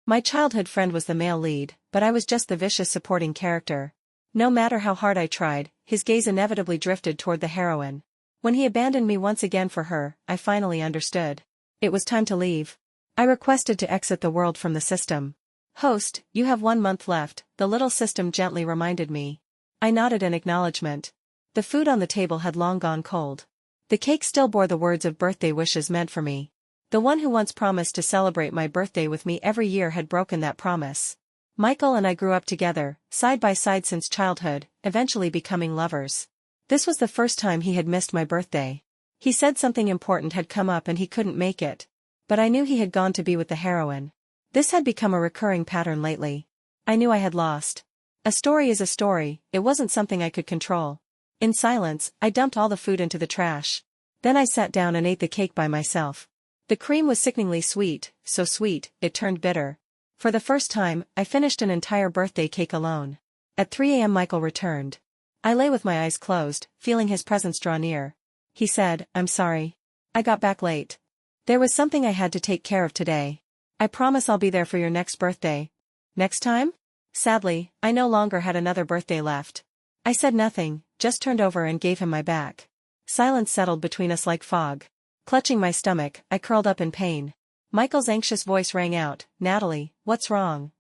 My childhood friend was the male lead, but I was just the vicious supporting character. No matter how hard I tried, his gaze inevitably drifted toward the heroine. When he abandoned me once again for her, I finally understood. It was time to leave. I requested to exit the world from the system. "Host, you have 1 month left," the little system gently reminded me. I nodded in acknowledgement. The food on the table had long gone cold. The cake still bore the words of birthday wishes meant for me. The one who once promised to celebrate my birthday with me every year had broken that promise. Michael and I grew up together, side by side since childhood, eventually becoming lovers. This was the first time he had missed my birthday. He said something important had come up and he couldn't make it. But I knew he had gone to be with the heroine. This had become a recurring pattern lately. I knew I had lost. A story is a story, it wasn't something I could control. In silence, I dumped all the food into the trash. Then I sat down and ate the cake by myself. The cream was sickeningly sweet, so sweet, it turned bitter. For the first time, I finished an entire birthday cake alone. At 3 a.m. Michael returned. I lay with my eyes closed, feeling his presence draw near. He said, "I'm sorry. I got back late. There was something I had to take care of today. I promise I'll be there for your next birthday." Next time? Sadly, I no longer had another birthday left. I said nothing, just turned over and gave him my back. Silence settled between us like fog. Clutching my stomach, I curled up in pain. Michael's anxious voice rang out, "Natalie, what's wrong?"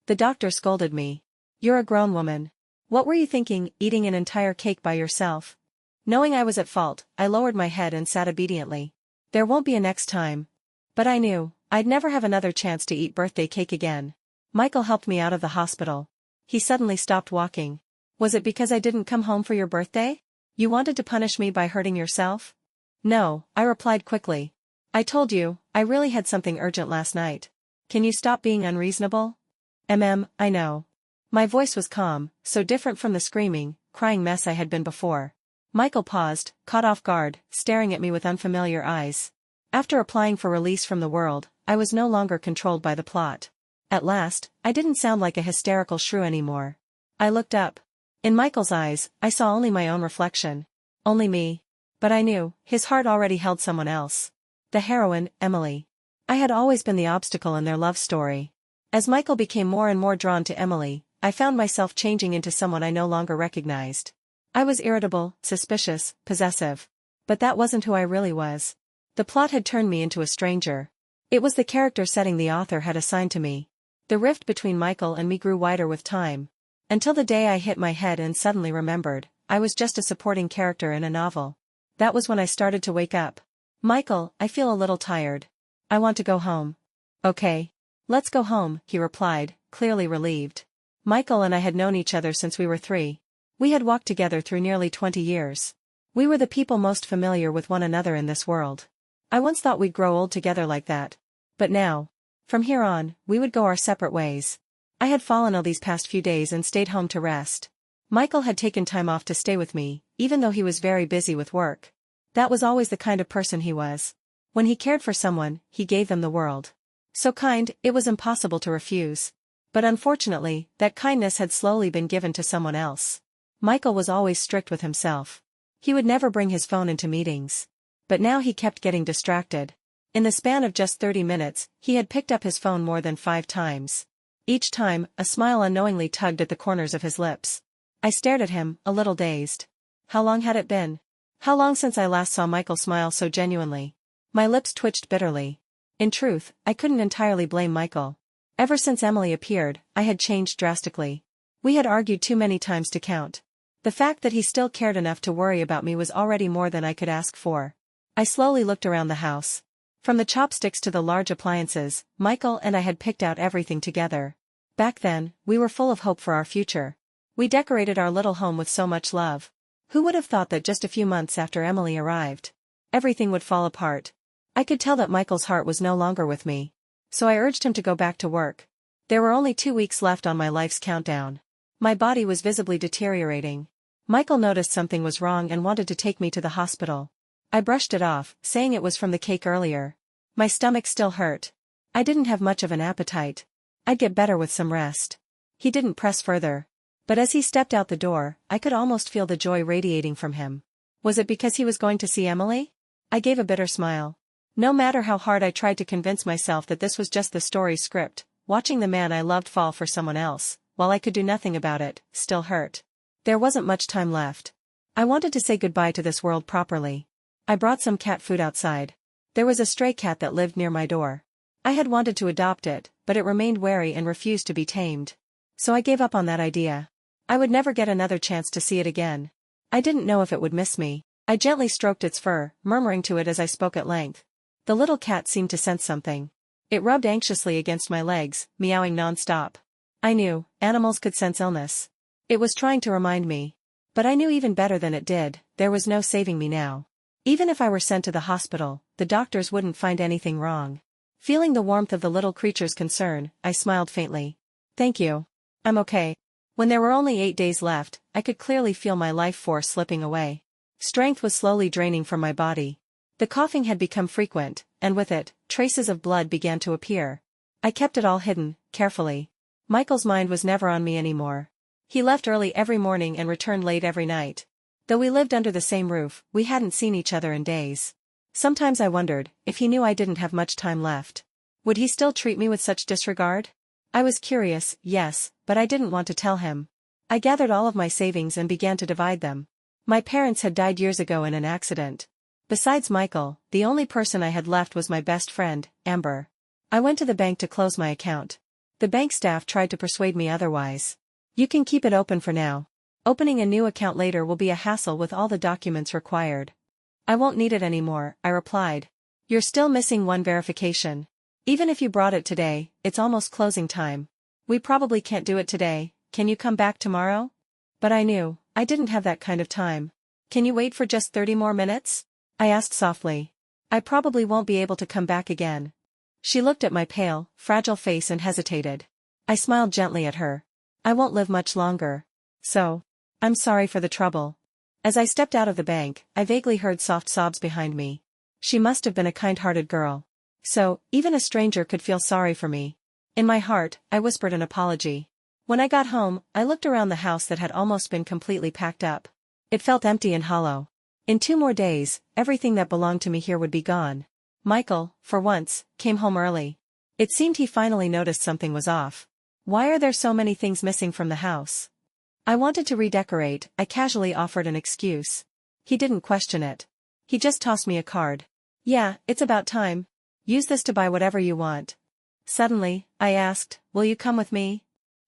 The doctor scolded me. "You're a grown woman. What were you thinking, eating an entire cake by yourself?" Knowing I was at fault, I lowered my head and sat obediently. There won't be a next time. But I knew, I'd never have another chance to eat birthday cake again. Michael helped me out of the hospital. He suddenly stopped walking. "Was it because I didn't come home for your birthday? You wanted to punish me by hurting yourself?" "No," I replied quickly. "I told you, I really had something urgent last night. Can you stop being unreasonable?" I know." My voice was calm, so different from the screaming, crying mess I had been before. Michael paused, caught off guard, staring at me with unfamiliar eyes. After applying for release from the world, I was no longer controlled by the plot. At last, I didn't sound like a hysterical shrew anymore. I looked up. In Michael's eyes, I saw only my own reflection. Only me. But I knew, his heart already held someone else. The heroine, Emily. I had always been the obstacle in their love story. As Michael became more and more drawn to Emily, I found myself changing into someone I no longer recognized. I was irritable, suspicious, possessive. But that wasn't who I really was. The plot had turned me into a stranger. It was the character setting the author had assigned to me. The rift between Michael and me grew wider with time. Until the day I hit my head and suddenly remembered, I was just a supporting character in a novel. That was when I started to wake up. "Michael, I feel a little tired. I want to go home." "Okay. Let's go home," he replied, clearly relieved. Michael and I had known each other since we were 3. We had walked together through nearly 20 years. We were the people most familiar with one another in this world. I once thought we'd grow old together like that. But now, from here on, we would go our separate ways. I had fallen ill these past few days and stayed home to rest. Michael had taken time off to stay with me, even though he was very busy with work. That was always the kind of person he was. When he cared for someone, he gave them the world. So kind, it was impossible to refuse. But unfortunately, that kindness had slowly been given to someone else. Michael was always strict with himself. He would never bring his phone into meetings. But now he kept getting distracted. In the span of just 30 minutes, he had picked up his phone more than 5 times. Each time, a smile unknowingly tugged at the corners of his lips. I stared at him, a little dazed. How long had it been? How long since I last saw Michael smile so genuinely? My lips twitched bitterly. In truth, I couldn't entirely blame Michael. Ever since Emily appeared, I had changed drastically. We had argued too many times to count. The fact that he still cared enough to worry about me was already more than I could ask for. I slowly looked around the house. From the chopsticks to the large appliances, Michael and I had picked out everything together. Back then, we were full of hope for our future. We decorated our little home with so much love. Who would have thought that just a few months after Emily arrived, everything would fall apart? I could tell that Michael's heart was no longer with me. So I urged him to go back to work. There were only 2 weeks left on my life's countdown. My body was visibly deteriorating. Michael noticed something was wrong and wanted to take me to the hospital. I brushed it off, saying it was from the cake earlier. My stomach still hurt. I didn't have much of an appetite. I'd get better with some rest. He didn't press further. But as he stepped out the door, I could almost feel the joy radiating from him. Was it because he was going to see Emily? I gave a bitter smile. No matter how hard I tried to convince myself that this was just the story script, watching the man I loved fall for someone else, while I could do nothing about it, still hurt. There wasn't much time left. I wanted to say goodbye to this world properly. I brought some cat food outside. There was a stray cat that lived near my door. I had wanted to adopt it, but it remained wary and refused to be tamed. So I gave up on that idea. I would never get another chance to see it again. I didn't know if it would miss me. I gently stroked its fur, murmuring to it as I spoke at length. The little cat seemed to sense something. It rubbed anxiously against my legs, meowing non-stop. I knew, animals could sense illness. It was trying to remind me. But I knew even better than it did, there was no saving me now. Even if I were sent to the hospital, the doctors wouldn't find anything wrong. Feeling the warmth of the little creature's concern, I smiled faintly. Thank you. I'm okay. When there were only 8 days left, I could clearly feel my life force slipping away. Strength was slowly draining from my body. The coughing had become frequent, and with it, traces of blood began to appear. I kept it all hidden, carefully. Michael's mind was never on me anymore. He left early every morning and returned late every night. Though we lived under the same roof, we hadn't seen each other in days. Sometimes I wondered, if he knew I didn't have much time left, would he still treat me with such disregard? I was curious, yes, but I didn't want to tell him. I gathered all of my savings and began to divide them. My parents had died years ago in an accident. Besides Michael, the only person I had left was my best friend, Amber. I went to the bank to close my account. The bank staff tried to persuade me otherwise. You can keep it open for now. Opening a new account later will be a hassle with all the documents required. I won't need it anymore, I replied. You're still missing one verification. Even if you brought it today, it's almost closing time. We probably can't do it today, can you come back tomorrow? But I knew, I didn't have that kind of time. Can you wait for just 30 more minutes? I asked softly. I probably won't be able to come back again. She looked at my pale, fragile face and hesitated. I smiled gently at her. I won't live much longer. So, I'm sorry for the trouble. As I stepped out of the bank, I vaguely heard soft sobs behind me. She must have been a kind-hearted girl. So, even a stranger could feel sorry for me. In my heart, I whispered an apology. When I got home, I looked around the house that had almost been completely packed up. It felt empty and hollow. In 2 more days, everything that belonged to me here would be gone. Michael, for once, came home early. It seemed he finally noticed something was off. Why are there so many things missing from the house? I wanted to redecorate, I casually offered an excuse. He didn't question it. He just tossed me a card. Yeah, it's about time. Use this to buy whatever you want. Suddenly, I asked, will you come with me?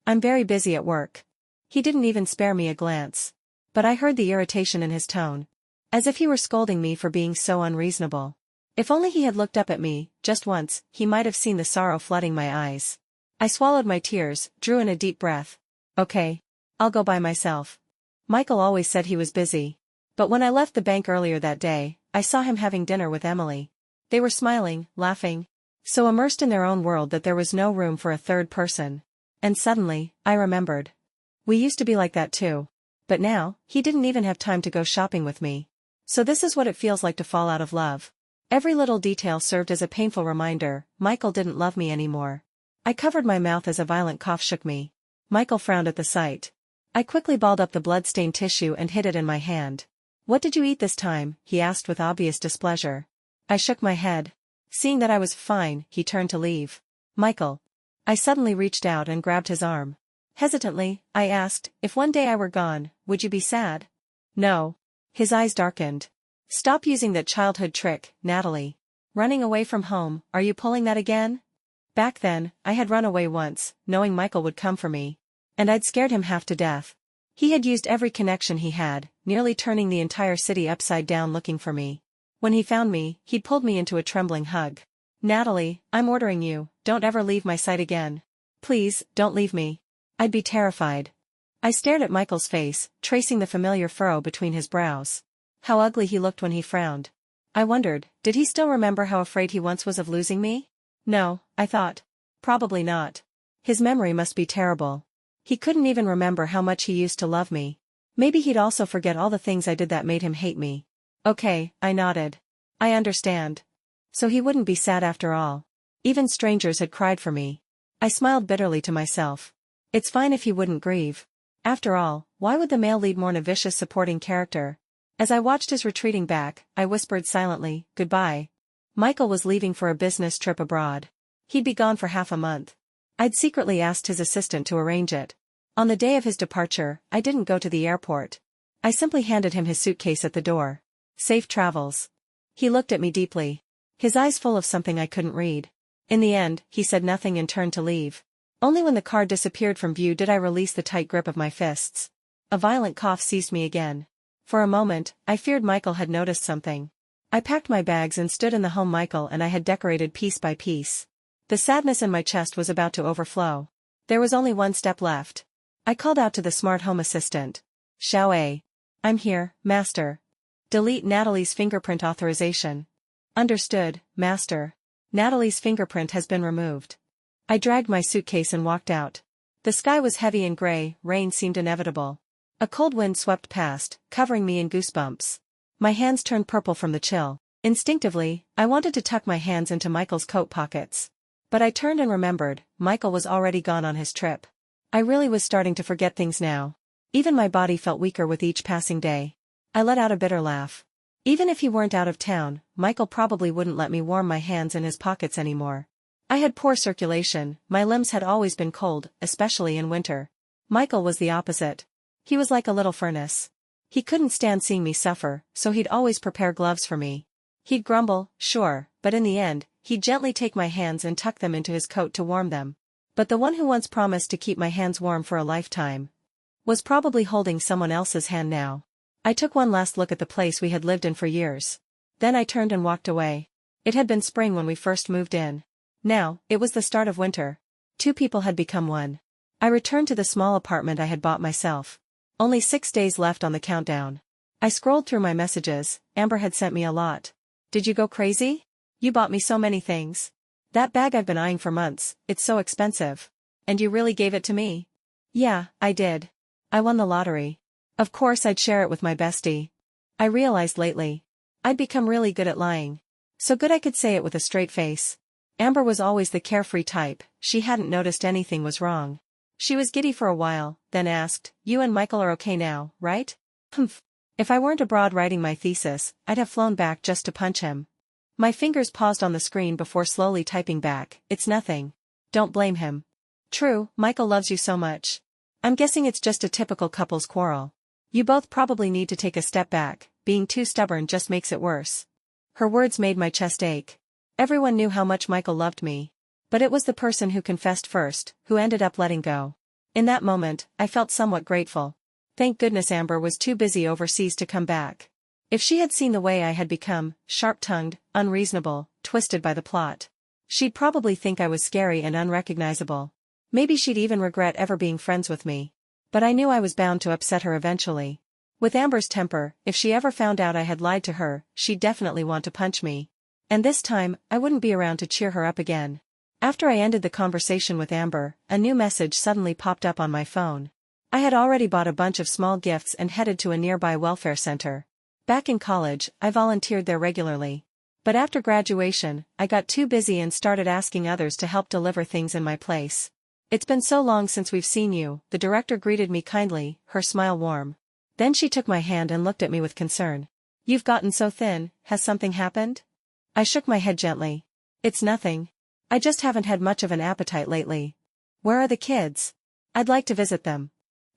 I'm very busy at work. He didn't even spare me a glance. But I heard the irritation in his tone. As if he were scolding me for being so unreasonable. If only he had looked up at me, just once, he might have seen the sorrow flooding my eyes. I swallowed my tears, drew in a deep breath. Okay. I'll go by myself. Michael always said he was busy. But when I left the bank earlier that day, I saw him having dinner with Emily. They were smiling, laughing. So immersed in their own world that there was no room for a third person. And suddenly, I remembered. We used to be like that too. But now, he didn't even have time to go shopping with me. So this is what it feels like to fall out of love. Every little detail served as a painful reminder, Michael didn't love me anymore. I covered my mouth as a violent cough shook me. Michael frowned at the sight. I quickly balled up the blood-stained tissue and hid it in my hand. What did you eat this time? He asked with obvious displeasure. I shook my head. Seeing that I was fine, he turned to leave. Michael. I suddenly reached out and grabbed his arm. Hesitantly, I asked, if one day I were gone, would you be sad? No. His eyes darkened. Stop using that childhood trick, Natalie. Running away from home, are you pulling that again? Back then, I had run away once, knowing Michael would come for me. And I'd scared him half to death. He had used every connection he had, nearly turning the entire city upside down looking for me. When he found me, he'd pulled me into a trembling hug. Natalie, I'm ordering you, don't ever leave my sight again. Please, don't leave me. I'd be terrified. I stared at Michael's face, tracing the familiar furrow between his brows. How ugly he looked when he frowned. I wondered, did he still remember how afraid he once was of losing me? No, I thought. Probably not. His memory must be terrible. He couldn't even remember how much he used to love me. Maybe he'd also forget all the things I did that made him hate me. Okay, I nodded. I understand. So he wouldn't be sad after all. Even strangers had cried for me. I smiled bitterly to myself. It's fine if he wouldn't grieve. After all, why would the male lead mourn a vicious supporting character? As I watched his retreating back, I whispered silently, goodbye. Michael was leaving for a business trip abroad. He'd be gone for half a month. I'd secretly asked his assistant to arrange it. On the day of his departure, I didn't go to the airport. I simply handed him his suitcase at the door. Safe travels. He looked at me deeply. His eyes full of something I couldn't read. In the end, he said nothing and turned to leave. Only when the car disappeared from view did I release the tight grip of my fists. A violent cough seized me again. For a moment, I feared Michael had noticed something. I packed my bags and stood in the home Michael and I had decorated piece by piece. The sadness in my chest was about to overflow. There was only one step left. I called out to the smart home assistant. Xiao. I'm here, master. Delete Natalie's fingerprint authorization. Understood, master. Natalie's fingerprint has been removed. I dragged my suitcase and walked out. The sky was heavy and gray, rain seemed inevitable. A cold wind swept past, covering me in goosebumps. My hands turned purple from the chill. Instinctively, I wanted to tuck my hands into Michael's coat pockets. But I turned and remembered, Michael was already gone on his trip. I really was starting to forget things now. Even my body felt weaker with each passing day. I let out a bitter laugh. Even if he weren't out of town, Michael probably wouldn't let me warm my hands in his pockets anymore. I had poor circulation, my limbs had always been cold, especially in winter. Michael was the opposite. He was like a little furnace. He couldn't stand seeing me suffer, so he'd always prepare gloves for me. He'd grumble, sure, but in the end, he'd gently take my hands and tuck them into his coat to warm them. But the one who once promised to keep my hands warm for a lifetime was probably holding someone else's hand now. I took one last look at the place we had lived in for years. Then I turned and walked away. It had been spring when we first moved in. Now, it was the start of winter. Two people had become one. I returned to the small apartment I had bought myself. Only 6 days left on the countdown. I scrolled through my messages. Amber had sent me a lot. Did you go crazy? You bought me so many things. That bag I've been eyeing for months, it's so expensive. And you really gave it to me? Yeah, I did. I won the lottery. Of course I'd share it with my bestie. I realized lately. I'd become really good at lying. So good I could say it with a straight face. Amber was always the carefree type, she hadn't noticed anything was wrong. She was giddy for a while, then asked, "You and Michael are okay now, right?" Humph. If I weren't abroad writing my thesis, I'd have flown back just to punch him. My fingers paused on the screen before slowly typing back, "It's nothing. Don't blame him. True, Michael loves you so much. I'm guessing it's just a typical couple's quarrel. You both probably need to take a step back, being too stubborn just makes it worse." Her words made my chest ache. Everyone knew how much Michael loved me. But it was the person who confessed first, who ended up letting go. In that moment, I felt somewhat grateful. Thank goodness Amber was too busy overseas to come back. If she had seen the way I had become, sharp-tongued, unreasonable, twisted by the plot, she'd probably think I was scary and unrecognizable. Maybe she'd even regret ever being friends with me. But I knew I was bound to upset her eventually. With Amber's temper, if she ever found out I had lied to her, she'd definitely want to punch me. And this time, I wouldn't be around to cheer her up again. After I ended the conversation with Amber, a new message suddenly popped up on my phone. I had already bought a bunch of small gifts and headed to a nearby welfare center. Back in college, I volunteered there regularly. But after graduation, I got too busy and started asking others to help deliver things in my place. "It's been so long since we've seen you," the director greeted me kindly, her smile warm. Then she took my hand and looked at me with concern. "You've gotten so thin, has something happened?" I shook my head gently. "It's nothing. I just haven't had much of an appetite lately." "Where are the kids? I'd like to visit them."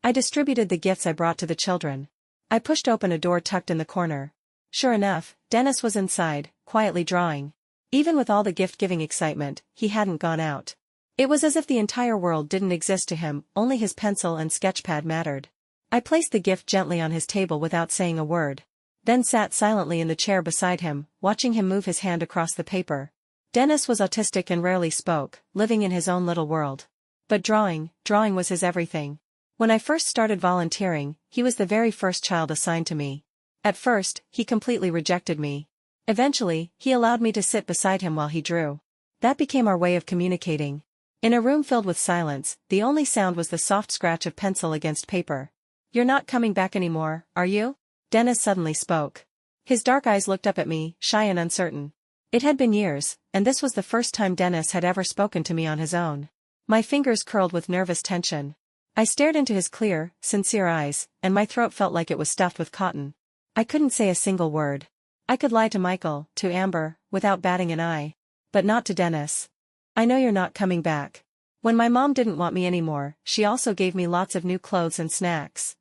I distributed the gifts I brought to the children. I pushed open a door tucked in the corner. Sure enough, Dennis was inside, quietly drawing. Even with all the gift-giving excitement, he hadn't gone out. It was as if the entire world didn't exist to him, only his pencil and sketchpad mattered. I placed the gift gently on his table without saying a word. Then sat silently in the chair beside him, watching him move his hand across the paper. Dennis was autistic and rarely spoke, living in his own little world. But drawing was his everything. When I first started volunteering, he was the very first child assigned to me. At first, he completely rejected me. Eventually, he allowed me to sit beside him while he drew. That became our way of communicating. In a room filled with silence, the only sound was the soft scratch of pencil against paper. "You're not coming back anymore, are you?" Dennis suddenly spoke. His dark eyes looked up at me, shy and uncertain. It had been years, and this was the first time Dennis had ever spoken to me on his own. My fingers curled with nervous tension. I stared into his clear, sincere eyes, and my throat felt like it was stuffed with cotton. I couldn't say a single word. I could lie to Michael, to Amber, without batting an eye. But not to Dennis. "I know you're not coming back. When my mom didn't want me anymore, she also gave me lots of new clothes and snacks.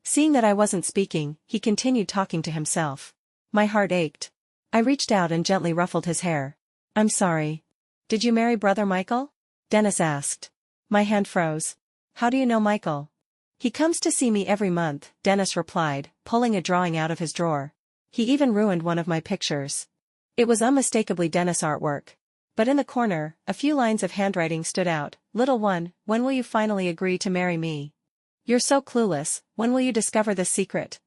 Seeing that I wasn't speaking, he continued talking to himself. My heart ached. I reached out and gently ruffled his hair. I'm sorry. Did you marry brother Michael? Dennis asked. My hand froze. How do you know Michael? He comes to see me every month, Dennis replied, pulling a drawing out of his drawer. He even ruined one of my pictures. It was unmistakably Dennis artwork. But in the corner, a few lines of handwriting stood out. Little one, when will you finally agree to marry me? You're so clueless, when will you discover this secret?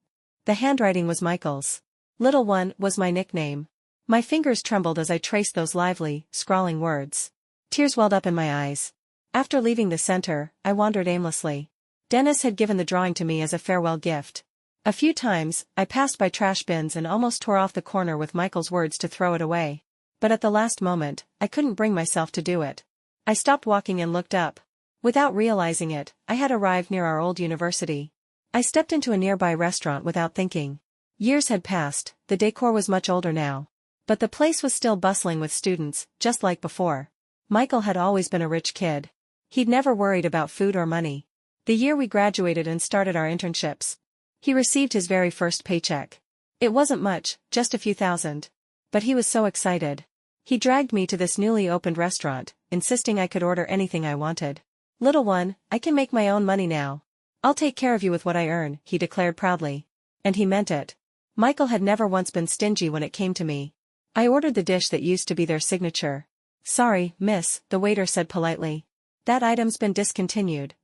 The handwriting was Michael's. Little one was my nickname. My fingers trembled as I traced those lively, scrawling words. Tears welled up in my eyes. After leaving the center, I wandered aimlessly. Dennis had given the drawing to me as a farewell gift. A few times, I passed by trash bins and almost tore off the corner with Michael's words to throw it away. But at the last moment, I couldn't bring myself to do it. I stopped walking and looked up. Without realizing it, I had arrived near our old university. I stepped into a nearby restaurant without thinking. Years had passed, the decor was much older now. But the place was still bustling with students, just like before. Michael had always been a rich kid. He'd never worried about food or money. The year we graduated and started our internships, he received his very first paycheck. It wasn't much, just a few thousand. But he was so excited. He dragged me to this newly opened restaurant, insisting I could order anything I wanted. Little one, I can make my own money now. I'll take care of you with what I earn, he declared proudly. And he meant it. Michael had never once been stingy when it came to me. I ordered the dish that used to be their signature. Sorry, miss, the waiter said politely. That item's been discontinued.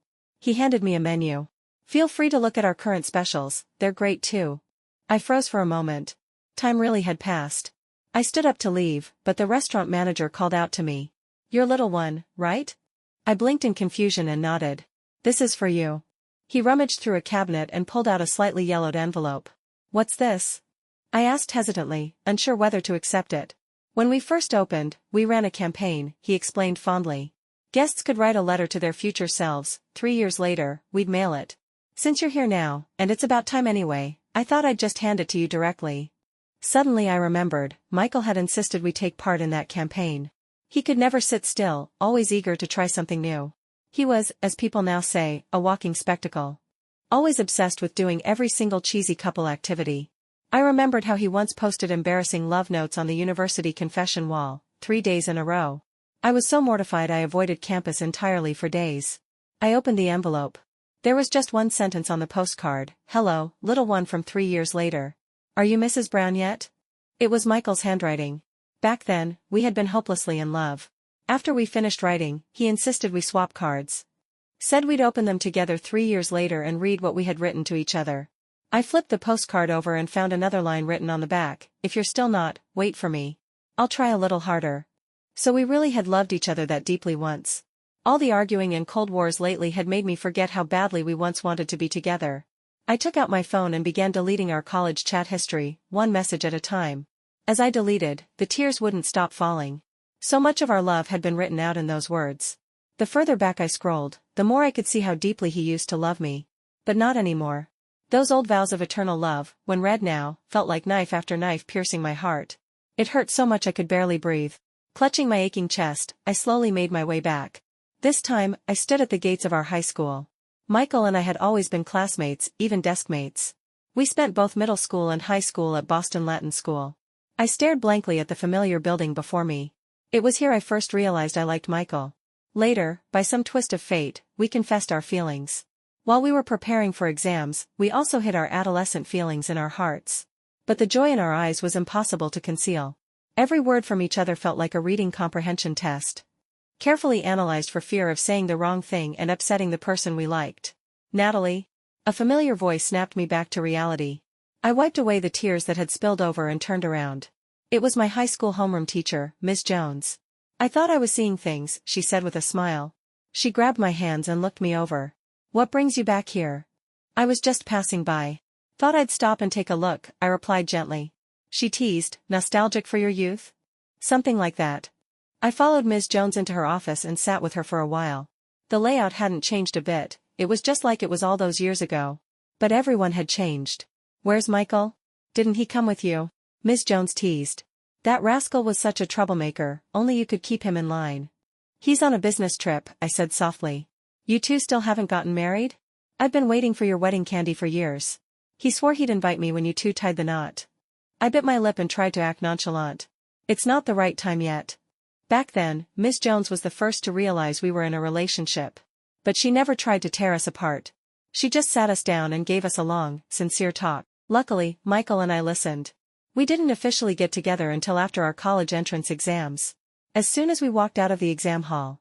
He handed me a menu. Feel free to look at our current specials, they're great too. I froze for a moment. Time really had passed. I stood up to leave, but the restaurant manager called out to me. You're little one, right? I blinked in confusion and nodded. This is for you. He rummaged through a cabinet and pulled out a slightly yellowed envelope. What's this? I asked hesitantly, unsure whether to accept it. When we first opened, we ran a campaign, he explained fondly. Guests could write a letter to their future selves. 3 years later, we'd mail it. Since you're here now, and it's about time anyway, I thought I'd just hand it to you directly. Suddenly I remembered, Michael had insisted we take part in that campaign. He could never sit still, always eager to try something new. He was, as people now say, a walking spectacle. Always obsessed with doing every single cheesy couple activity. I remembered how he once posted embarrassing love notes on the university confession wall, 3 days in a row. I was so mortified I avoided campus entirely for days. I opened the envelope. There was just one sentence on the postcard. Hello, little one from 3 years later. Are you Mrs. Brown yet? It was Michael's handwriting. Back then, we had been hopelessly in love. After we finished writing, he insisted we swap cards. Said we'd open them together 3 years later and read what we had written to each other. I flipped the postcard over and found another line written on the back. If you're still not, wait for me. I'll try a little harder. So we really had loved each other that deeply once. All the arguing and cold wars lately had made me forget how badly we once wanted to be together. I took out my phone and began deleting our college chat history, one message at a time. As I deleted, the tears wouldn't stop falling. So much of our love had been written out in those words. The further back I scrolled, the more I could see how deeply he used to love me. But not anymore. Those old vows of eternal love, when read now, felt like knife after knife piercing my heart. It hurt so much I could barely breathe. Clutching my aching chest, I slowly made my way back. This time, I stood at the gates of our high school. Michael and I had always been classmates, even desk mates. We spent both middle school and high school at Boston Latin School. I stared blankly at the familiar building before me. It was here I first realized I liked Michael. Later, by some twist of fate, we confessed our feelings. While we were preparing for exams, we also hid our adolescent feelings in our hearts. But the joy in our eyes was impossible to conceal. Every word from each other felt like a reading comprehension test. Carefully analyzed for fear of saying the wrong thing and upsetting the person we liked. Natalie? A familiar voice snapped me back to reality. I wiped away the tears that had spilled over and turned around. It was my high school homeroom teacher, Miss Jones. I thought I was seeing things, she said with a smile. She grabbed my hands and looked me over. What brings you back here? I was just passing by. Thought I'd stop and take a look, I replied gently. She teased, nostalgic for your youth? Something like that. I followed Ms. Jones into her office and sat with her for a while. The layout hadn't changed a bit, it was just like it was all those years ago. But everyone had changed. Where's Michael? Didn't he come with you? Ms. Jones teased. That rascal was such a troublemaker, only you could keep him in line. He's on a business trip, I said softly. You two still haven't gotten married? I've been waiting for your wedding candy for years. He swore he'd invite me when you two tied the knot. I bit my lip and tried to act nonchalant. It's not the right time yet. Back then, Miss Jones was the first to realize we were in a relationship. But she never tried to tear us apart. She just sat us down and gave us a long, sincere talk. Luckily, Michael and I listened. We didn't officially get together until after our college entrance exams. As soon as we walked out of the exam hall,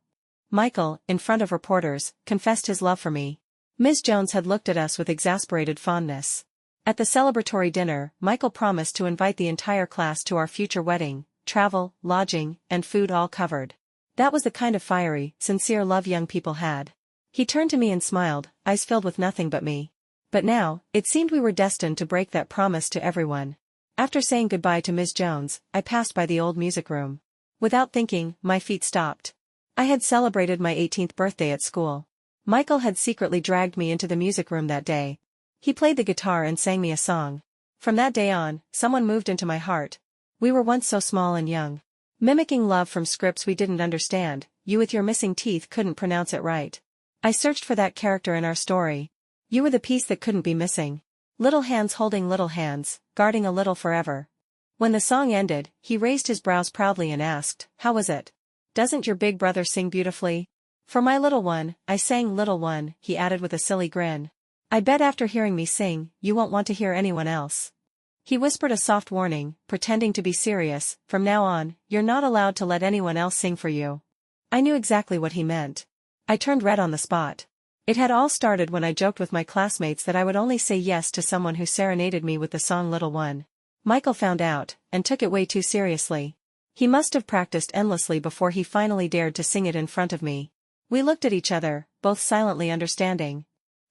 Michael, in front of reporters, confessed his love for me. Miss Jones had looked at us with exasperated fondness. At the celebratory dinner, Michael promised to invite the entire class to our future wedding, travel, lodging, and food all covered. That was the kind of fiery, sincere love young people had. He turned to me and smiled, eyes filled with nothing but me. But now, it seemed we were destined to break that promise to everyone. After saying goodbye to Miss Jones, I passed by the old music room. Without thinking, my feet stopped. I had celebrated my 18th birthday at school. Michael had secretly dragged me into the music room that day. He played the guitar and sang me a song. From that day on, someone moved into my heart. We were once so small and young. Mimicking love from scripts we didn't understand, you with your missing teeth couldn't pronounce it right. I searched for that character in our story. You were the piece that couldn't be missing. Little hands holding little hands, guarding a little forever. When the song ended, he raised his brows proudly and asked, "How was it? Doesn't your big brother sing beautifully?" "For my little one, I sang little one," he added with a silly grin. "I bet after hearing me sing, you won't want to hear anyone else." He whispered a soft warning, pretending to be serious, "From now on, you're not allowed to let anyone else sing for you." I knew exactly what he meant. I turned red on the spot. It had all started when I joked with my classmates that I would only say yes to someone who serenaded me with the song Little One. Michael found out, and took it way too seriously. He must have practiced endlessly before he finally dared to sing it in front of me. We looked at each other, both silently understanding.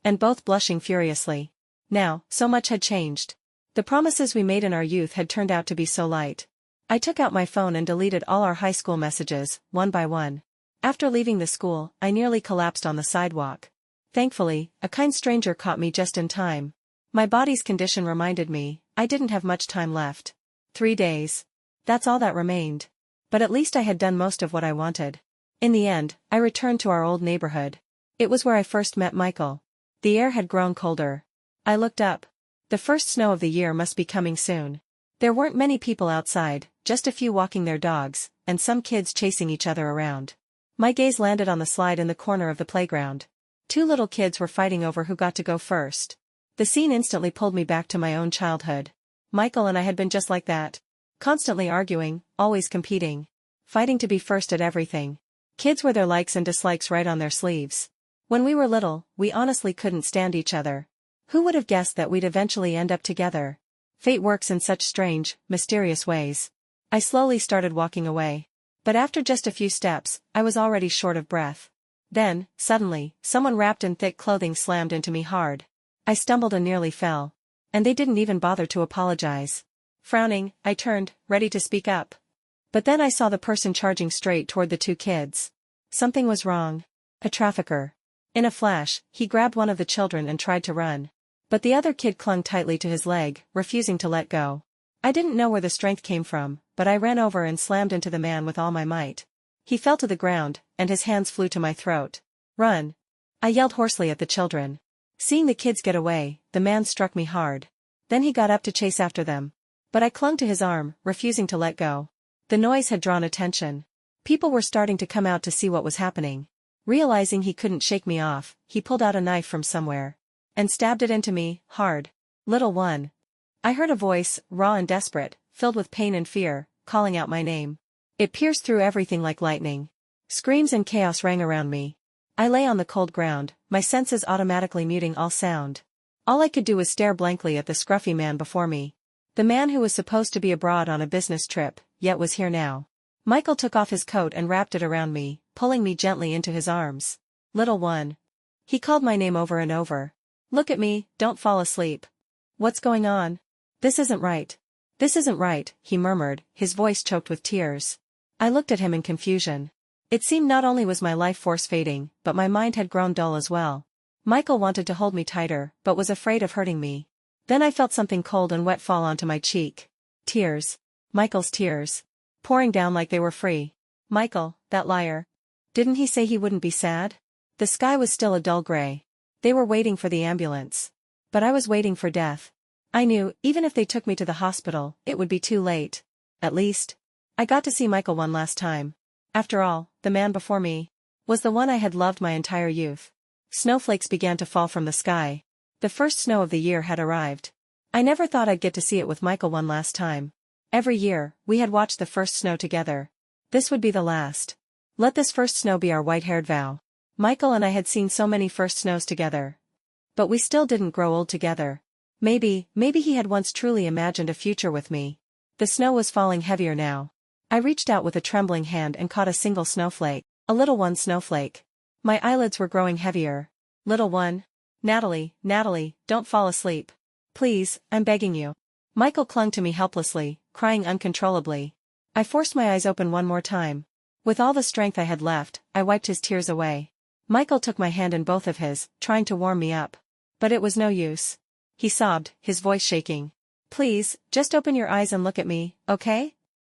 And both blushing furiously. Now, so much had changed. The promises we made in our youth had turned out to be so light. I took out my phone and deleted all our high school messages, one by one. After leaving the school, I nearly collapsed on the sidewalk. Thankfully, a kind stranger caught me just in time. My body's condition reminded me, I didn't have much time left. 3 days. That's all that remained. But at least I had done most of what I wanted. In the end, I returned to our old neighborhood. It was where I first met Michael. The air had grown colder. I looked up. The first snow of the year must be coming soon. There weren't many people outside, just a few walking their dogs, and some kids chasing each other around. My gaze landed on the slide in the corner of the playground. 2 little kids were fighting over who got to go first. The scene instantly pulled me back to my own childhood. Michael and I had been just like that. Constantly arguing, always competing. Fighting to be first at everything. Kids wore their likes and dislikes right on their sleeves. When we were little, we honestly couldn't stand each other. Who would have guessed that we'd eventually end up together? Fate works in such strange, mysterious ways. I slowly started walking away. But after just a few steps, I was already short of breath. Then, suddenly, someone wrapped in thick clothing slammed into me hard. I stumbled and nearly fell. And they didn't even bother to apologize. Frowning, I turned, ready to speak up. But then I saw the person charging straight toward the 2 kids. Something was wrong. A trafficker. In a flash, he grabbed one of the children and tried to run. But the other kid clung tightly to his leg, refusing to let go. I didn't know where the strength came from, but I ran over and slammed into the man with all my might. He fell to the ground, and his hands flew to my throat. "Run!" I yelled hoarsely at the children. Seeing the kids get away, the man struck me hard. Then he got up to chase after them. But I clung to his arm, refusing to let go. The noise had drawn attention. People were starting to come out to see what was happening. Realizing he couldn't shake me off, he pulled out a knife from somewhere. And stabbed it into me, hard. "Little one." I heard a voice, raw and desperate, filled with pain and fear, calling out my name. It pierced through everything like lightning. Screams and chaos rang around me. I lay on the cold ground, my senses automatically muting all sound. All I could do was stare blankly at the scruffy man before me. The man who was supposed to be abroad on a business trip, yet was here now. Michael took off his coat and wrapped it around me, pulling me gently into his arms. "Little one." He called my name over and over. "Look at me, don't fall asleep." "What's going on? This isn't right. This isn't right," he murmured, his voice choked with tears. I looked at him in confusion. It seemed not only was my life force fading, but my mind had grown dull as well. Michael wanted to hold me tighter, but was afraid of hurting me. Then I felt something cold and wet fall onto my cheek. Tears. Michael's tears. Pouring down like they were free. Michael, that liar. Didn't he say he wouldn't be sad? The sky was still a dull gray. They were waiting for the ambulance. But I was waiting for death. I knew, even if they took me to the hospital, it would be too late. At least, I got to see Michael one last time. After all, the man before me was the one I had loved my entire youth. Snowflakes began to fall from the sky. The first snow of the year had arrived. I never thought I'd get to see it with Michael one last time. Every year, we had watched the first snow together. This would be the last. Let this first snow be our white-haired vow. Michael and I had seen so many first snows together. But we still didn't grow old together. Maybe he had once truly imagined a future with me. The snow was falling heavier now. I reached out with a trembling hand and caught a single snowflake, a little one snowflake. My eyelids were growing heavier. Little one. Natalie, don't fall asleep. Please, I'm begging you. Michael clung to me helplessly, crying uncontrollably. I forced my eyes open one more time. With all the strength I had left, I wiped his tears away. Michael took my hand in both of his, trying to warm me up. But it was no use. He sobbed, his voice shaking. Please, just open your eyes and look at me, okay?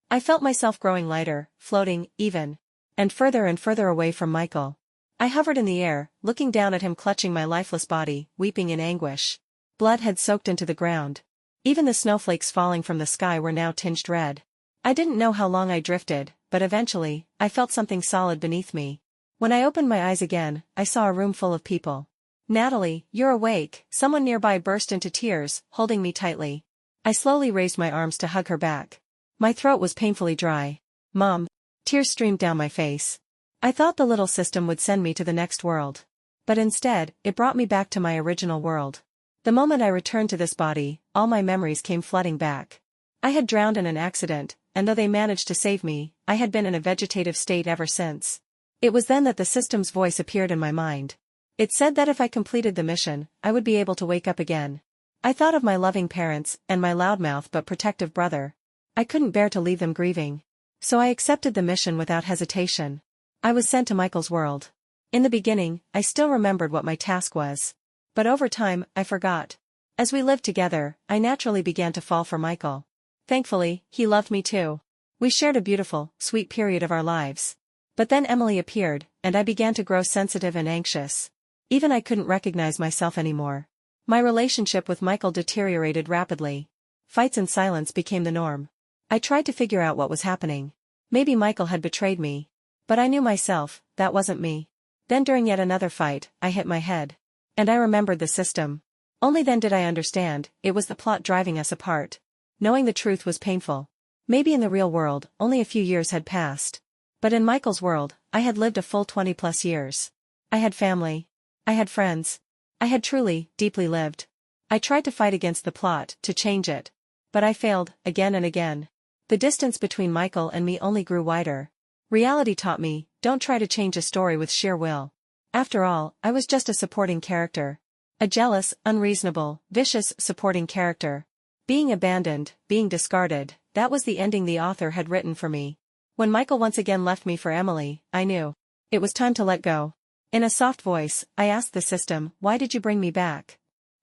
I felt myself growing lighter, floating, even. And further away from Michael. I hovered in the air, looking down at him clutching my lifeless body, weeping in anguish. Blood had soaked into the ground. Even the snowflakes falling from the sky were now tinged red. I didn't know how long I drifted, but eventually, I felt something solid beneath me. When I opened my eyes again, I saw a room full of people. Natalie, you're awake, someone nearby burst into tears, holding me tightly. I slowly raised my arms to hug her back. My throat was painfully dry. Mom. Tears streamed down my face. I thought the little system would send me to the next world. But instead, it brought me back to my original world. The moment I returned to this body, all my memories came flooding back. I had drowned in an accident, and though they managed to save me, I had been in a vegetative state ever since. It was then that the system's voice appeared in my mind. It said that if I completed the mission, I would be able to wake up again. I thought of my loving parents, and my loudmouth but protective brother. I couldn't bear to leave them grieving. So I accepted the mission without hesitation. I was sent to Michael's world. In the beginning, I still remembered what my task was. But over time, I forgot. As we lived together, I naturally began to fall for Michael. Thankfully, he loved me too. We shared a beautiful, sweet period of our lives. But then Emily appeared, and I began to grow sensitive and anxious. Even I couldn't recognize myself anymore. My relationship with Michael deteriorated rapidly. Fights and silence became the norm. I tried to figure out what was happening. Maybe Michael had betrayed me. But I knew myself, that wasn't me. Then during yet another fight, I hit my head. And I remembered the system. Only then did I understand, it was the plot driving us apart. Knowing the truth was painful. Maybe in the real world, only a few years had passed. But in Michael's world, I had lived a full 20+ years. I had family. I had friends. I had truly, deeply lived. I tried to fight against the plot, to change it. But I failed, again and again. The distance between Michael and me only grew wider. Reality taught me, don't try to change a story with sheer will. After all, I was just a supporting character. A jealous, unreasonable, vicious supporting character. Being abandoned, being discarded, that was the ending the author had written for me. When Michael once again left me for Emily, I knew. It was time to let go. In a soft voice, I asked the system, why did you bring me back?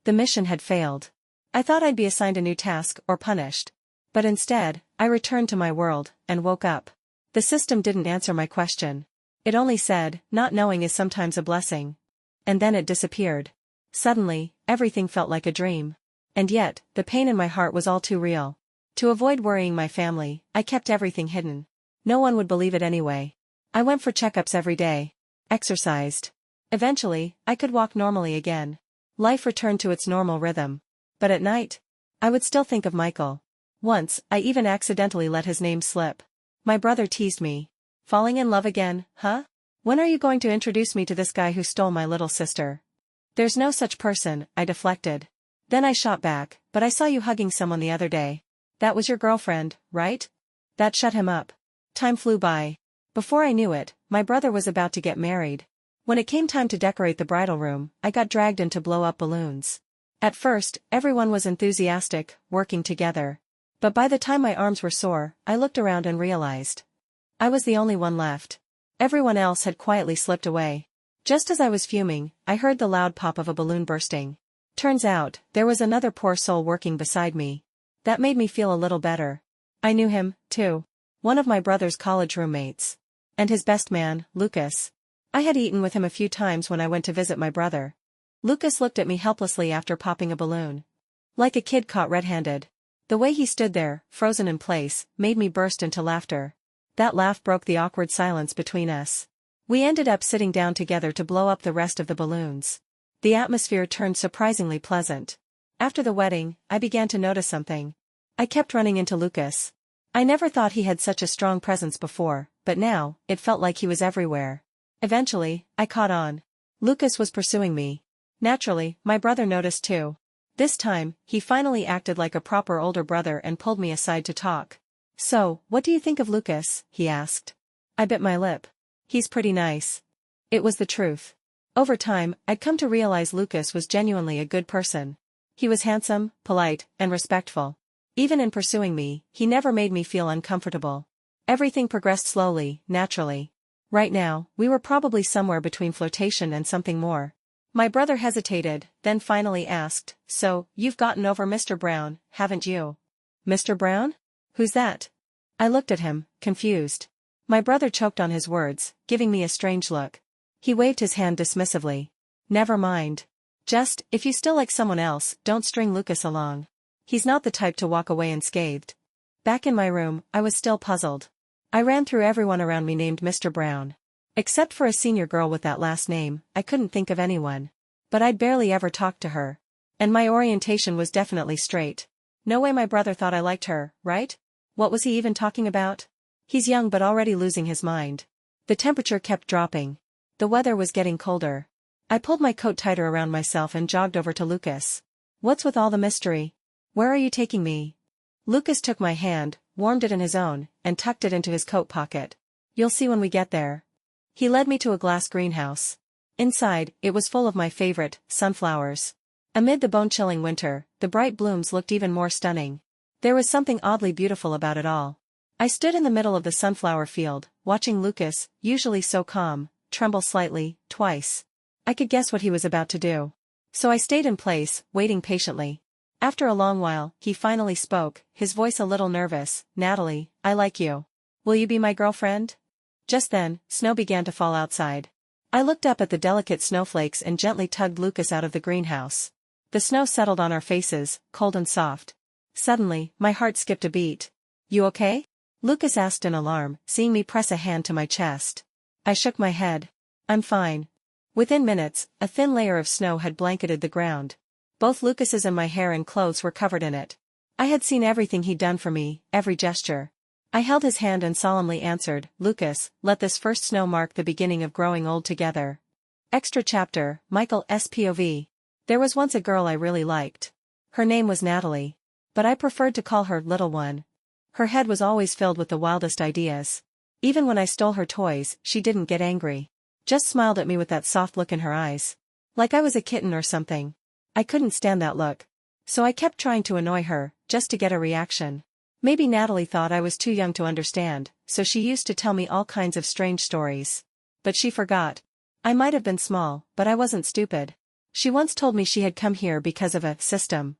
The mission had failed. I thought I'd be assigned a new task or punished. But instead, I returned to my world, and woke up. The system didn't answer my question. It only said, not knowing is sometimes a blessing. And then it disappeared. Suddenly, everything felt like a dream. And yet, the pain in my heart was all too real. To avoid worrying my family, I kept everything hidden. No one would believe it anyway. I went for checkups every day. Exercised. Eventually, I could walk normally again. Life returned to its normal rhythm. But at night, I would still think of Michael. Once, I even accidentally let his name slip. My brother teased me. Falling in love again, huh? When are you going to introduce me to this guy who stole my little sister? There's no such person, I deflected. Then I shot back, but I saw you hugging someone the other day. That was your girlfriend, right? That shut him up. Time flew by. Before I knew it, my brother was about to get married. When it came time to decorate the bridal room, I got dragged in to blow up balloons. At first, everyone was enthusiastic, working together. But by the time my arms were sore, I looked around and realized. I was the only one left. Everyone else had quietly slipped away. Just as I was fuming, I heard the loud pop of a balloon bursting. Turns out, there was another poor soul working beside me. That made me feel a little better. I knew him, too. One of my brother's college roommates. And his best man, Lucas. I had eaten with him a few times when I went to visit my brother. Lucas looked at me helplessly after popping a balloon. Like a kid caught red-handed. The way he stood there, frozen in place, made me burst into laughter. That laugh broke the awkward silence between us. We ended up sitting down together to blow up the rest of the balloons. The atmosphere turned surprisingly pleasant. After the wedding, I began to notice something. I kept running into Lucas. I never thought he had such a strong presence before, but now, it felt like he was everywhere. Eventually, I caught on. Lucas was pursuing me. Naturally, my brother noticed too. This time, he finally acted like a proper older brother and pulled me aside to talk. "So, what do you think of Lucas?" he asked. I bit my lip. "He's pretty nice." It was the truth. Over time, I'd come to realize Lucas was genuinely a good person. He was handsome, polite, and respectful. Even in pursuing me, he never made me feel uncomfortable. Everything progressed slowly, naturally. Right now, we were probably somewhere between flirtation and something more. My brother hesitated, then finally asked, "So, you've gotten over Mr. Brown, haven't you?" "Mr. Brown? Who's that?" I looked at him, confused. My brother choked on his words, giving me a strange look. He waved his hand dismissively. "Never mind. Just, if you still like someone else, don't string Lucas along. He's not the type to walk away unscathed." Back in my room, I was still puzzled. I ran through everyone around me named Mr. Brown. Except for a senior girl with that last name, I couldn't think of anyone. But I'd barely ever talked to her. And my orientation was definitely straight. No way my brother thought I liked her, right? What was he even talking about? He's young but already losing his mind. The temperature kept dropping. The weather was getting colder. I pulled my coat tighter around myself and jogged over to Lucas. "What's with all the mystery? Where are you taking me?" Lucas took my hand, warmed it in his own, and tucked it into his coat pocket. "You'll see when we get there." He led me to a glass greenhouse. Inside, it was full of my favorite, sunflowers. Amid the bone-chilling winter, the bright blooms looked even more stunning. There was something oddly beautiful about it all. I stood in the middle of the sunflower field, watching Lucas, usually so calm, tremble slightly, twice. I could guess what he was about to do. So I stayed in place, waiting patiently. After a long while, he finally spoke, his voice a little nervous. "Natalie, I like you. Will you be my girlfriend?" Just then, snow began to fall outside. I looked up at the delicate snowflakes and gently tugged Lucas out of the greenhouse. The snow settled on our faces, cold and soft. Suddenly, my heart skipped a beat. "You okay?" Lucas asked in alarm, seeing me press a hand to my chest. I shook my head. "I'm fine." Within minutes, a thin layer of snow had blanketed the ground. Both Lucas's and my hair and clothes were covered in it. I had seen everything he'd done for me, every gesture. I held his hand and solemnly answered, "Lucas, let this first snow mark the beginning of growing old together." Extra chapter, Michael S.P.O.V. There was once a girl I really liked. Her name was Natalie. But I preferred to call her Little One. Her head was always filled with the wildest ideas. Even when I stole her toys, she didn't get angry. Just smiled at me with that soft look in her eyes. Like I was a kitten or something. I couldn't stand that look. So I kept trying to annoy her, just to get a reaction. Maybe Natalie thought I was too young to understand, so she used to tell me all kinds of strange stories. But she forgot. I might have been small, but I wasn't stupid. She once told me she had come here because of a system.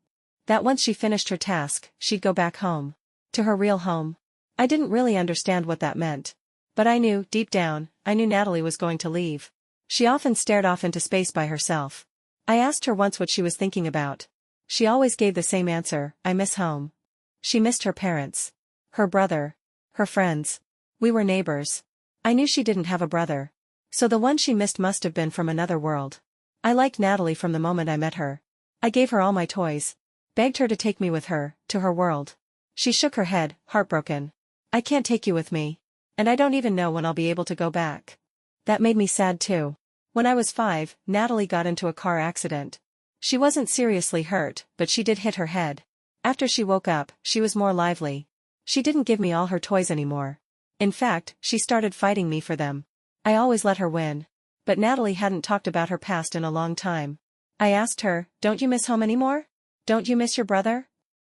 That once she finished her task, she'd go back home. To her real home. I didn't really understand what that meant. But I knew, deep down, I knew Natalie was going to leave. She often stared off into space by herself. I asked her once what she was thinking about. She always gave the same answer, "I miss home." She missed her parents. Her brother. Her friends. We were neighbors. I knew she didn't have a brother. So the one she missed must have been from another world. I liked Natalie from the moment I met her. I gave her all my toys. Begged her to take me with her, to her world. She shook her head, heartbroken. "I can't take you with me. And I don't even know when I'll be able to go back." That made me sad too. When I was 5, Natalie got into a car accident. She wasn't seriously hurt, but she did hit her head. After she woke up, she was more lively. She didn't give me all her toys anymore. In fact, she started fighting me for them. I always let her win. But Natalie hadn't talked about her past in a long time. I asked her, "Don't you miss home anymore? Don't you miss your brother?"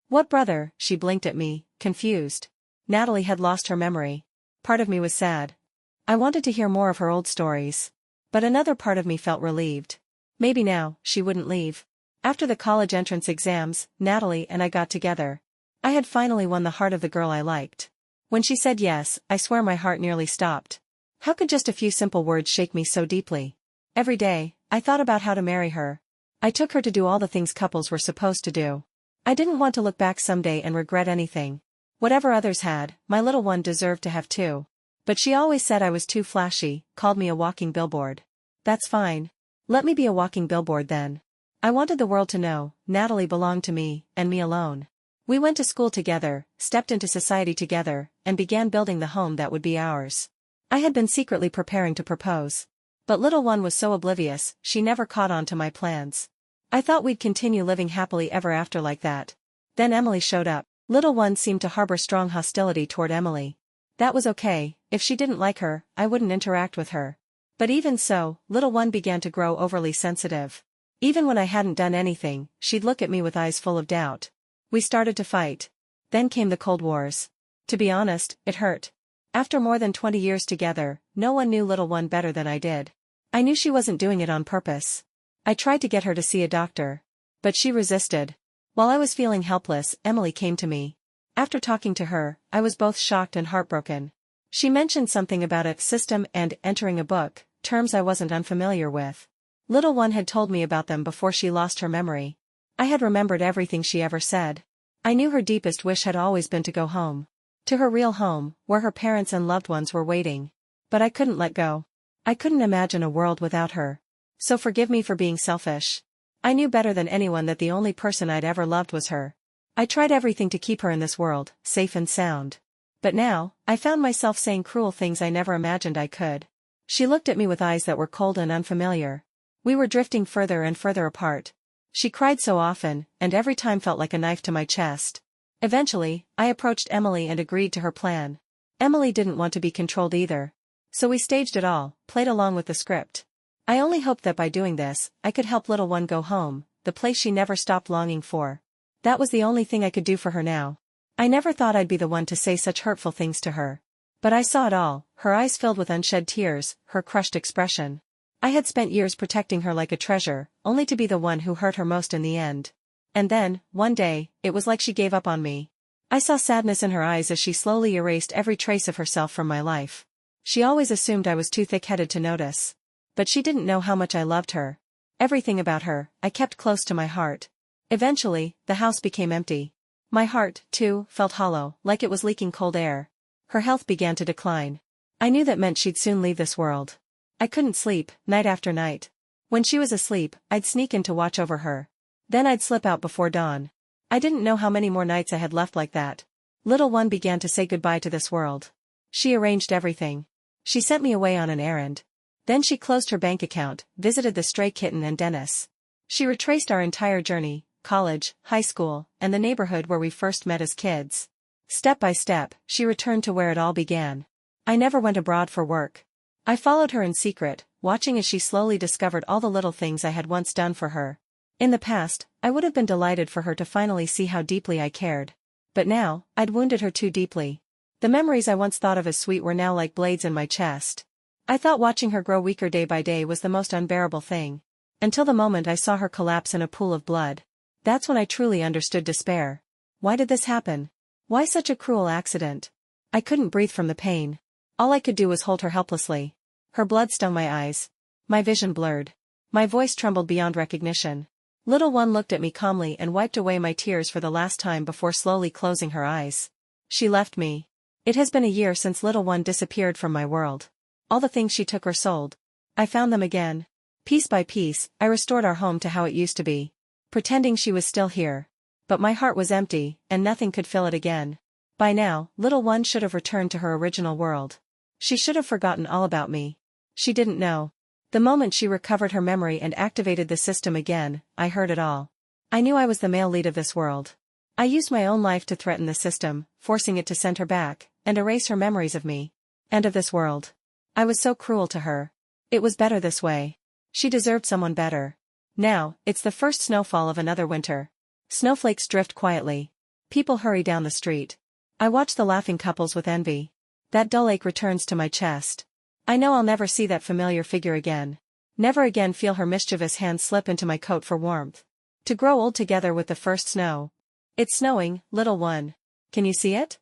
"What brother?" She blinked at me, confused. Natalie had lost her memory. Part of me was sad. I wanted to hear more of her old stories. But another part of me felt relieved. Maybe now, she wouldn't leave. After the college entrance exams, Natalie and I got together. I had finally won the heart of the girl I liked. When she said yes, I swear my heart nearly stopped. How could just a few simple words shake me so deeply? Every day, I thought about how to marry her. I took her to do all the things couples were supposed to do. I didn't want to look back someday and regret anything. Whatever others had, my little one deserved to have too. But she always said I was too flashy, called me a walking billboard. That's fine. Let me be a walking billboard then. I wanted the world to know, Natalie belonged to me, and me alone. We went to school together, stepped into society together, and began building the home that would be ours. I had been secretly preparing to propose. But little one was so oblivious, she never caught on to my plans. I thought we'd continue living happily ever after like that. Then Emily showed up. Little one seemed to harbor strong hostility toward Emily. That was okay, if she didn't like her, I wouldn't interact with her. But even so, little one began to grow overly sensitive. Even when I hadn't done anything, she'd look at me with eyes full of doubt. We started to fight. Then came the Cold Wars. To be honest, it hurt. After more than 20 years together, no one knew little one better than I did. I knew she wasn't doing it on purpose. I tried to get her to see a doctor. But she resisted. While I was feeling helpless, Emily came to me. After talking to her, I was both shocked and heartbroken. She mentioned something about a system and entering a book, terms I wasn't unfamiliar with. Little one had told me about them before she lost her memory. I had remembered everything she ever said. I knew her deepest wish had always been to go home. To her real home, where her parents and loved ones were waiting. But I couldn't let go. I couldn't imagine a world without her. So forgive me for being selfish. I knew better than anyone that the only person I'd ever loved was her. I tried everything to keep her in this world, safe and sound. But now, I found myself saying cruel things I never imagined I could. She looked at me with eyes that were cold and unfamiliar. We were drifting further and further apart. She cried so often, and every time felt like a knife to my chest. Eventually, I approached Emily and agreed to her plan. Emily didn't want to be controlled either. So we staged it all, played along with the script. I only hoped that by doing this, I could help little one go home, the place she never stopped longing for. That was the only thing I could do for her now. I never thought I'd be the one to say such hurtful things to her. But I saw it all, her eyes filled with unshed tears, her crushed expression. I had spent years protecting her like a treasure, only to be the one who hurt her most in the end. And then, one day, it was like she gave up on me. I saw sadness in her eyes as she slowly erased every trace of herself from my life. She always assumed I was too thick-headed to notice. But she didn't know how much I loved her. Everything about her, I kept close to my heart. Eventually, the house became empty. My heart, too, felt hollow, like it was leaking cold air. Her health began to decline. I knew that meant she'd soon leave this world. I couldn't sleep, night after night. When she was asleep, I'd sneak in to watch over her. Then I'd slip out before dawn. I didn't know how many more nights I had left like that. Little one began to say goodbye to this world. She arranged everything. She sent me away on an errand. Then she closed her bank account, visited the stray kitten and Dennis. She retraced our entire journey, college, high school, and the neighborhood where we first met as kids. Step by step, she returned to where it all began. I never went abroad for work. I followed her in secret, watching as she slowly discovered all the little things I had once done for her. In the past, I would have been delighted for her to finally see how deeply I cared. But now, I'd wounded her too deeply. The memories I once thought of as sweet were now like blades in my chest. I thought watching her grow weaker day by day was the most unbearable thing. Until the moment I saw her collapse in a pool of blood. That's when I truly understood despair. Why did this happen? Why such a cruel accident? I couldn't breathe from the pain. All I could do was hold her helplessly. Her blood stung my eyes. My vision blurred. My voice trembled beyond recognition. Little one looked at me calmly and wiped away my tears for the last time before slowly closing her eyes. She left me. It has been a year since little one disappeared from my world. All the things she took or sold. I found them again. Piece by piece, I restored our home to how it used to be. Pretending she was still here. But my heart was empty, and nothing could fill it again. By now, little one should have returned to her original world. She should have forgotten all about me. She didn't know. The moment she recovered her memory and activated the system again, I heard it all. I knew I was the male lead of this world. I used my own life to threaten the system, forcing it to send her back, and erase her memories of me. And of this world. I was so cruel to her. It was better this way. She deserved someone better. Now, it's the first snowfall of another winter. Snowflakes drift quietly. People hurry down the street. I watch the laughing couples with envy. That dull ache returns to my chest. I know I'll never see that familiar figure again. Never again feel her mischievous hand slip into my coat for warmth. To grow old together with the first snow. It's snowing, little one. Can you see it?